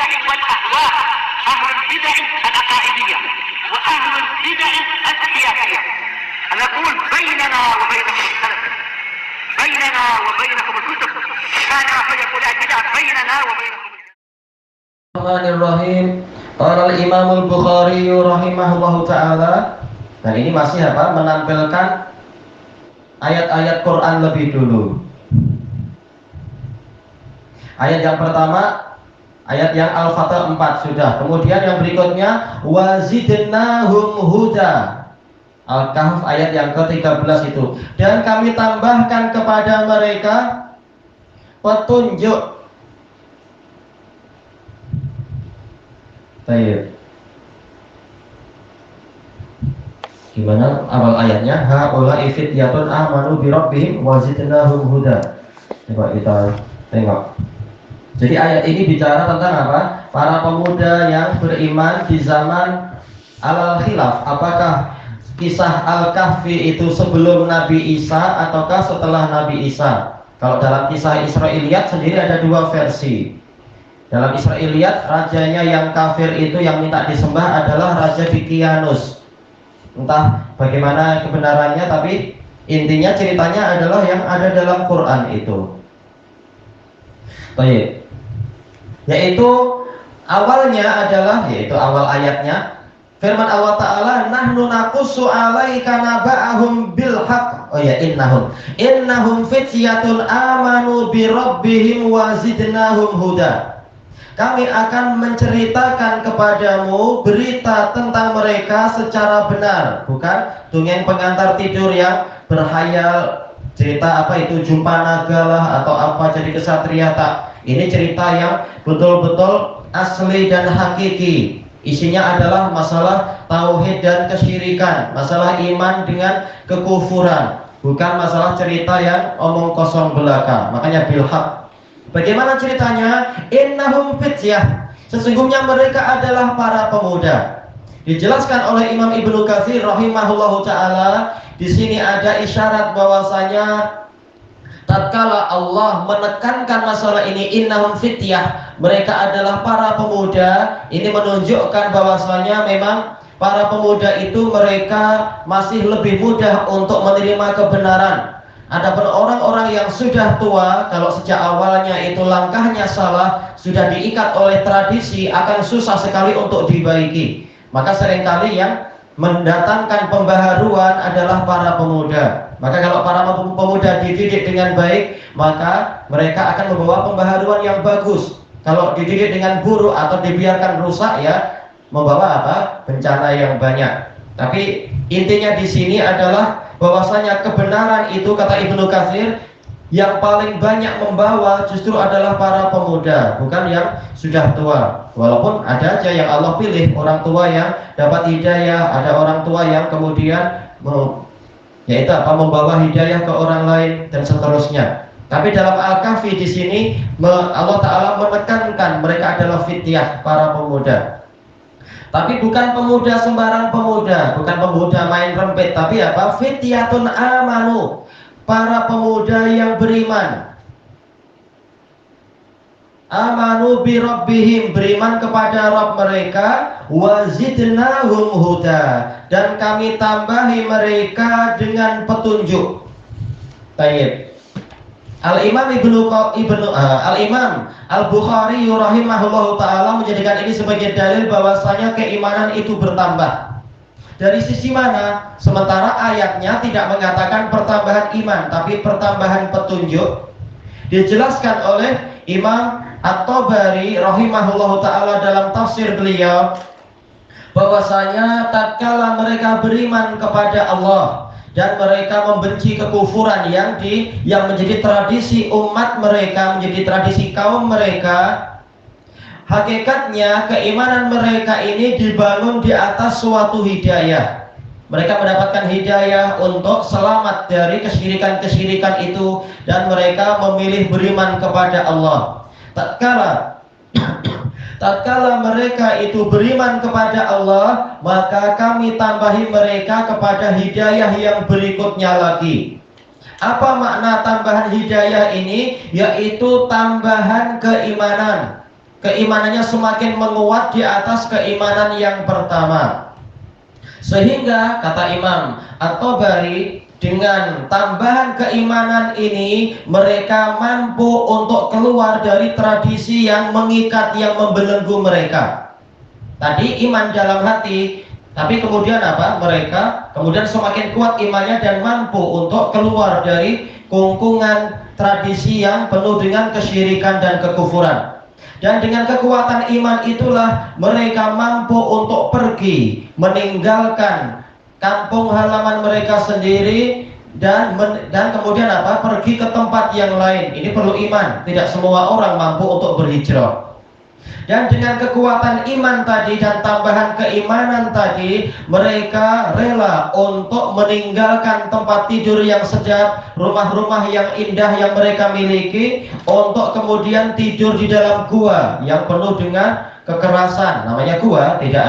البدع والأهواء، أهل البدع العقائدية وأهل البدع السياسية. نقول بيننا وبينكم السلف، بيننا وبينكم الكتب، كان فيقول البدع بيننا وبينكم. Bismillahirrahmanirrahim. Qala al-Imam al-Bukhari rahimahullahu taala. Dan ini masih menampilkan ayat-ayat Quran lebih dulu. Ayat yang pertama, ayat yang Al-Fatah 4 sudah. Kemudian yang berikutnya wazidnahum huda. Al-Kahf ayat yang ke-13 itu. Dan kami tambahkan kepada mereka petunjuk. Baik. Gimana awal ayatnya? Haula'i fityatun amanu bi rabbihim wazidnahum huda. Coba kita tengok. Jadi ayat ini bicara tentang apa? Para pemuda yang beriman di zaman al-khilaf. Apakah kisah Al-Kahfi itu sebelum Nabi Isa ataukah setelah Nabi Isa? Kalau dalam kisah Israiliyat sendiri ada dua versi. Dalam Israiliyat, rajanya yang kafir itu yang minta disembah adalah Raja Dikianus. Entah bagaimana kebenarannya, tapi intinya ceritanya adalah yang ada dalam Quran itu. Baik. Yaitu awalnya adalah, yaitu awal ayatnya, firman Allah Ta'ala, nahnu naqussu 'alaika naba'ahum bil haqq. Oh ya, innahum fityatun amanu bi rabbihim wa zidnahum huda. Kami akan menceritakan kepadamu berita tentang mereka secara benar, bukan dongeng pengantar tidur yang berhayal, cerita apa itu jumpa naga lah atau apa jadi kesatria. Tak, ini cerita yang betul-betul asli dan hakiki. Isinya adalah masalah tauhid dan kesyirikan, masalah iman dengan kekufuran, bukan masalah cerita yang omong kosong belaka. Makanya bil haq. Bagaimana ceritanya? Innahum fityah. Sesungguhnya mereka adalah para pemuda. Dijelaskan oleh Imam Ibnu Katsir rahimahullahu taala, di sini ada isyarat bahwasanya tatkala Allah menekankan masalah ini, innahum fityah, mereka adalah para pemuda, ini menunjukkan bahwasanya memang para pemuda itu mereka masih lebih mudah untuk menerima kebenaran. Adapun orang-orang yang sudah tua, kalau sejak awalnya itu langkahnya salah, sudah diikat oleh tradisi, akan susah sekali untuk dibaiki. Maka seringkali yang mendatangkan pembaharuan adalah para pemuda. Maka kalau para pemuda dididik dengan baik, maka mereka akan membawa pembaharuan yang bagus. Kalau dididik dengan buruk atau dibiarkan rusak, ya membawa apa? Bencana yang banyak. Tapi intinya di sini adalah bahwasanya kebenaran itu, kata Ibnu Katsir, yang paling banyak membawa justru adalah para pemuda, bukan yang sudah tua. Walaupun ada aja yang Allah pilih orang tua yang dapat hidayah, ada orang tua yang kemudian yaitu apa, membawa hidayah ke orang lain dan seterusnya. Tapi dalam Al-Kahfi di sini Allah Ta'ala menekankan mereka adalah fityah, para pemuda. Tapi bukan pemuda sembarang pemuda, bukan pemuda main rempet, tapi apa? Fityatun amanu, para pemuda yang beriman. Amanu bi rabbihim, beriman kepada Rabb mereka, wa zidnahum huda, dan kami tambahi mereka dengan petunjuk. Baik. Al-Imam Al-Imam Al-Bukhari rahimahullahu ta'ala menjadikan ini sebagai dalil bahwasanya keimanan itu bertambah. Dari sisi mana? Sementara ayatnya tidak mengatakan pertambahan iman, tapi pertambahan petunjuk. Dijelaskan oleh Imam At-Tabari rahimahullahu ta'ala dalam tafsir beliau, bahwasanya tatkala mereka beriman kepada Allah dan mereka membenci kekufuran yang menjadi tradisi umat mereka, menjadi tradisi kaum mereka, hakikatnya keimanan mereka ini dibangun di atas suatu hidayah. Mereka mendapatkan hidayah untuk selamat dari kesyirikan-kesyirikan itu, dan mereka memilih beriman kepada Allah. Tatkala mereka itu beriman kepada Allah, maka kami tambahi mereka kepada hidayah yang berikutnya lagi. Apa makna tambahan hidayah ini? Yaitu tambahan keimanan. keimanannya semakin menguat di atas keimanan yang pertama. Sehingga kata Imam At-Tabari, dengan tambahan keimanan ini mereka mampu untuk keluar dari tradisi yang mengikat, yang membelenggu mereka. Tadi iman dalam hati, tapi kemudian apa? Mereka kemudian semakin kuat imannya dan mampu untuk keluar dari kungkungan tradisi yang penuh dengan kesyirikan dan kekufuran. Dan dengan kekuatan iman itulah mereka mampu untuk pergi meninggalkan kampung halaman mereka sendiri dan kemudian apa? Pergi ke tempat yang lain. Ini perlu iman. Tidak semua orang mampu untuk berhijrah. Dan dengan kekuatan iman tadi dan tambahan keimanan tadi, mereka rela untuk meninggalkan tempat tidur yang sedap, rumah-rumah yang indah yang mereka miliki, untuk kemudian tidur di dalam gua yang penuh dengan kekerasan. Namanya gua, tidak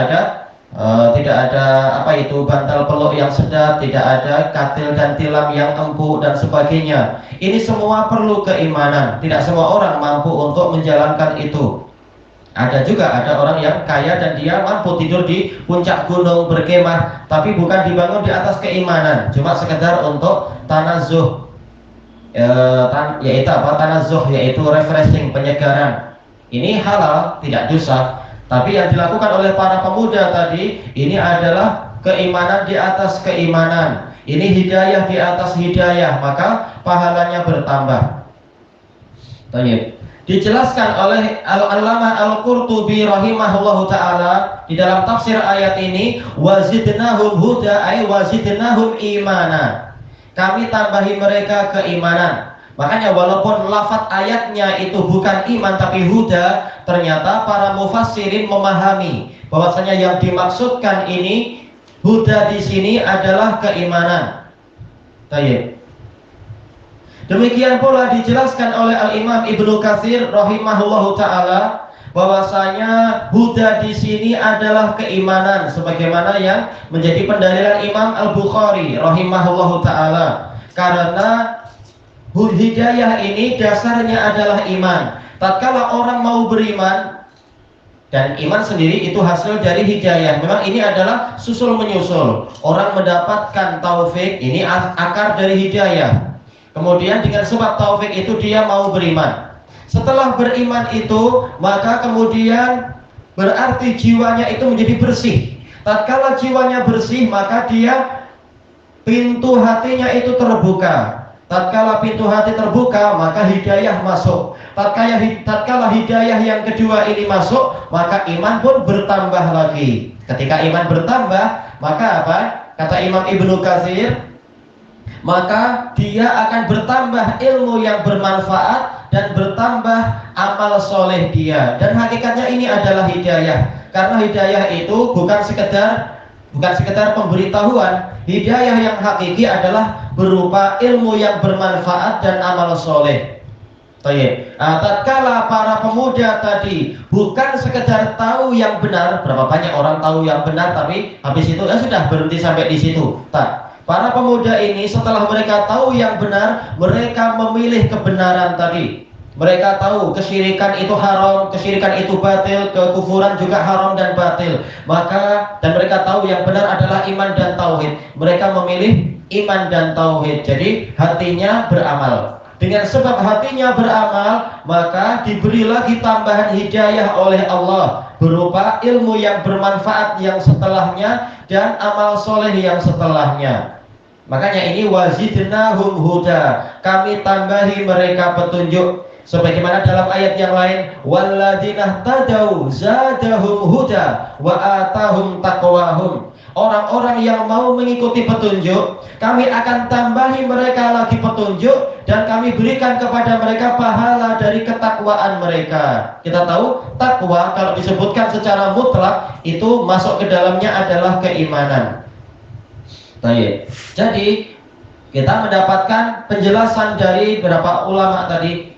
ada apa itu bantal peluk yang sedap, tidak ada katil dan tilam yang empuk dan sebagainya. Ini semua perlu keimanan. Tidak semua orang mampu untuk menjalankan itu. Ada orang yang kaya dan dia mampu tidur di puncak gunung berkemah, tapi bukan dibangun di atas keimanan, cuma sekedar untuk tanazuh, yaitu apa? Tanazuh yaitu refreshing, penyegaran. Ini halal, tidak dosa. Tapi yang dilakukan oleh para pemuda tadi, ini adalah keimanan di atas keimanan. Ini hidayah di atas hidayah, maka pahalanya bertambah. Baik. Dijelaskan oleh Al-Allamah Al-Qurtubi rahimahullahu ta'ala di dalam tafsir ayat ini, wazidnahum huda ay wazidnahum imana. Kami tambahi mereka keimanan. Makanya walaupun lafaz ayatnya itu bukan iman tapi huda, ternyata para mufassirin memahami bahwasanya yang dimaksudkan ini huda di sini adalah keimanan. Baik. Demikian pula dijelaskan oleh Al-Imam Ibnu Katsir rahimahullahu taala bahwasanya huda di sini adalah keimanan, sebagaimana yang menjadi pendalilan Imam Al-Bukhari rahimahullahu taala. Karena hidayah ini dasarnya adalah iman. Tatkala orang mau beriman, dan iman sendiri itu hasil dari hidayah. Memang ini adalah susul menyusul. Orang mendapatkan taufik, ini akar dari hidayah. Kemudian dengan sebab taufik itu dia mau beriman. Setelah beriman itu, maka kemudian berarti jiwanya itu menjadi bersih. Tatkala jiwanya bersih, maka dia pintu hatinya itu terbuka. Tatkala pintu hati terbuka, maka hidayah masuk. Tatkala hidayah yang kedua ini masuk, maka iman pun bertambah lagi. Ketika iman bertambah, maka apa? Kata Imam Ibnu Katsir, maka dia akan bertambah ilmu yang bermanfaat dan bertambah amal soleh dia. Dan hakikatnya ini adalah hidayah. Karena hidayah itu bukan sekedar pemberitahuan. Hidayah yang hakiki adalah berupa ilmu yang bermanfaat dan amal soleh. Tatkala para pemuda tadi bukan sekedar tahu yang benar, berapa banyak orang tahu yang benar tapi habis itu sudah berhenti sampai di situ. Para pemuda ini setelah mereka tahu yang benar, mereka memilih kebenaran tadi. Mereka tahu kesyirikan itu haram, kesyirikan itu batil, kekufuran juga haram dan batil. Dan mereka tahu yang benar adalah iman dan tauhid. Mereka memilih iman dan tauhid. Jadi hatinya beramal. Dengan sebab hatinya beramal, maka diberi lagi tambahan hidayah oleh Allah berupa ilmu yang bermanfaat yang setelahnya dan amal soleh yang setelahnya. Makanya ini wazidnahum huda, kami tambahi mereka petunjuk. Sebagaimana dalam ayat yang lain, walladzina tadau zadahum huda wa atahum taqwahum. Orang-orang yang mau mengikuti petunjuk, kami akan tambahi mereka lagi petunjuk dan kami berikan kepada mereka pahala dari ketakwaan mereka. Kita tahu takwa kalau disebutkan secara mutlak itu masuk ke dalamnya adalah keimanan. Baik. Jadi kita mendapatkan penjelasan dari beberapa ulama tadi.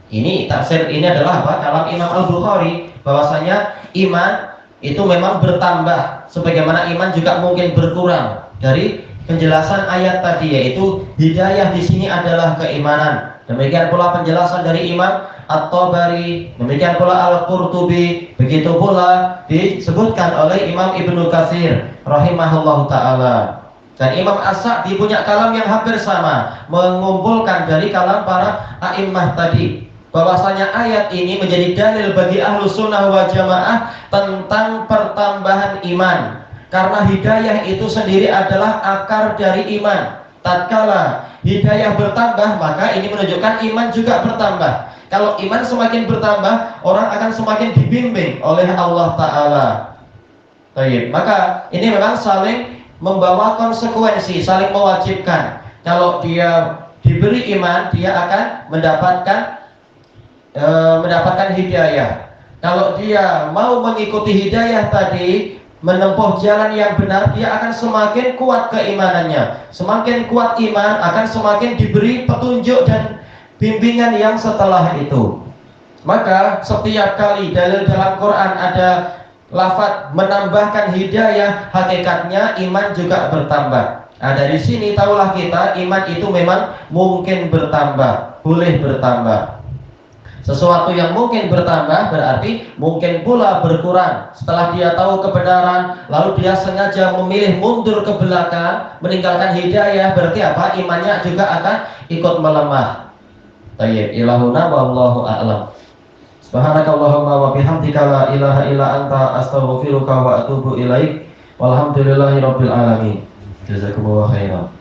Ini tafsir ini adalah apa? Kalam Imam Al-Bukhari bahwasanya iman itu memang bertambah, sebagaimana iman juga mungkin berkurang dari penjelasan ayat tadi, yaitu hidayah di sini adalah keimanan. Demikian pula penjelasan dari Imam At-Tabari, demikian pula Al-Qurtubi, begitu pula disebutkan oleh Imam Ibnu Katsir rahimahullahu taala. Dan Imam As-Sa'di punya kalam yang hampir sama, mengumpulkan dari kalam para a'immah tadi, bahwasanya ayat ini menjadi dalil bagi Ahlus Sunnah wal Jamaah tentang pertambahan iman. Karena hidayah itu sendiri adalah akar dari iman. Tatkala hidayah bertambah, maka ini menunjukkan iman juga bertambah. Kalau iman semakin bertambah, orang akan semakin dibimbing oleh Allah Ta'ala. Baik, maka ini memang saling membawa konsekuensi, saling mewajibkan. Kalau dia diberi iman, dia akan mendapatkan hidayah. Kalau dia mau mengikuti hidayah tadi, menempuh jalan yang benar, dia akan semakin kuat keimanannya. Semakin kuat iman, akan semakin diberi petunjuk dan bimbingan yang setelah itu. Maka setiap kali dalil dalam Quran ada lafaz menambahkan hidayah, hakikatnya iman juga bertambah. Nah, dari sini tahulah kita, iman itu memang mungkin bertambah, boleh bertambah. Sesuatu yang mungkin bertambah berarti mungkin pula berkurang. Setelah dia tahu kebenaran, lalu dia sengaja memilih mundur ke belakang, meninggalkan hidayah, berarti apa? Imannya juga akan ikut melemah. Tayyib, ilahuna wallahu a'lam. Subhanakallahumma wa bihamdika la ilaha illa anta astaghfiruka wa atubu ilaik. Walhamdulillahirabbil alamin. Jazakumullahu khairan.